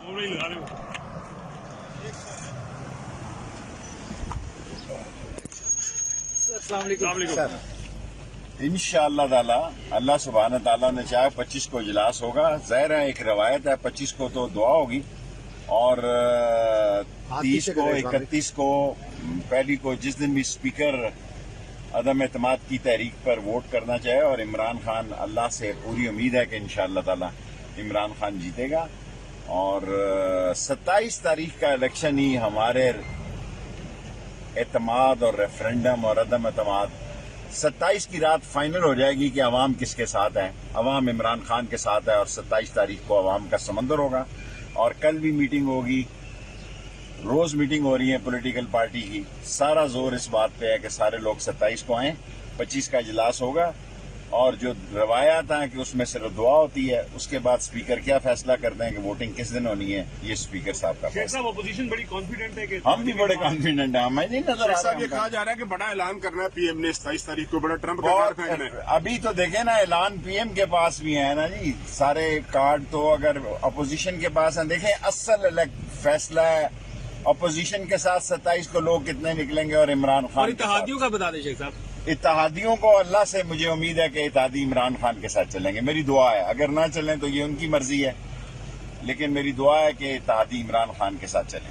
السلام علیکم. انشاءاللہ تعالی اللہ سبحانہ تعالیٰ نے چاہے 25 کو اجلاس ہوگا. ظاہر ہے ایک روایت ہے 25 کو تو دعا ہوگی اور 30 کو 31 کو پہلی کو جس دن بھی اسپیکر عدم اعتماد کی تحریک پر ووٹ کرنا چاہے اور عمران خان اللہ سے پوری امید ہے کہ انشاءاللہ تعالی عمران خان جیتے گا اور 27 تاریخ کا الیکشن ہی ہمارے اعتماد اور ریفرنڈم اور عدم اعتماد 27 کی رات فائنل ہو جائے گی کہ عوام کس کے ساتھ ہے. عوام عمران خان کے ساتھ ہے اور 27 تاریخ کو عوام کا سمندر ہوگا. اور کل بھی میٹنگ ہوگی, روز میٹنگ ہو رہی ہے پولیٹیکل پارٹی کی. سارا زور اس بات پہ ہے کہ سارے لوگ 27 کو آئیں. 25 کا اجلاس ہوگا اور جو روایات ہیں کہ اس میں صرف دعا ہوتی ہے, اس کے بعد اسپیکر کیا فیصلہ کرتے ہیں کہ ووٹنگ کس دن ہونی ہے, یہ اسپیکر صاحب کا فیصلہ. اپوزیشن بڑی کانفیڈنٹ ہے کہ ہم بھی بڑے کانفیڈنٹ ہیں. ہمیں نہیں نظر آ رہا یہ کہا جا رہا ہے کہ بڑا اعلان کرنا ہے پی ایم نے 27 تاریخ کو, بڑا ٹرمپ کا کارڈ پھینکنا ہے. ابھی تو دیکھیں نا اعلان پی ایم کے پاس بھی ہے نا جی, سارے کارڈ تو اگر اپوزیشن کے پاس ہیں. دیکھیں اصل فیصلہ ہے اپوزیشن کے ساتھ 27 کو لوگ کتنے نکلیں گے اور عمران خان اتحادیوں کا بتا دیں شیخ صاحب. اتحادیوں کو اللہ سے مجھے امید ہے کہ اتحادی عمران خان کے ساتھ چلیں گے. میری دعا ہے, اگر نہ چلیں تو یہ ان کی مرضی ہے, لیکن میری دعا ہے کہ اتحادی عمران خان کے ساتھ چلیں.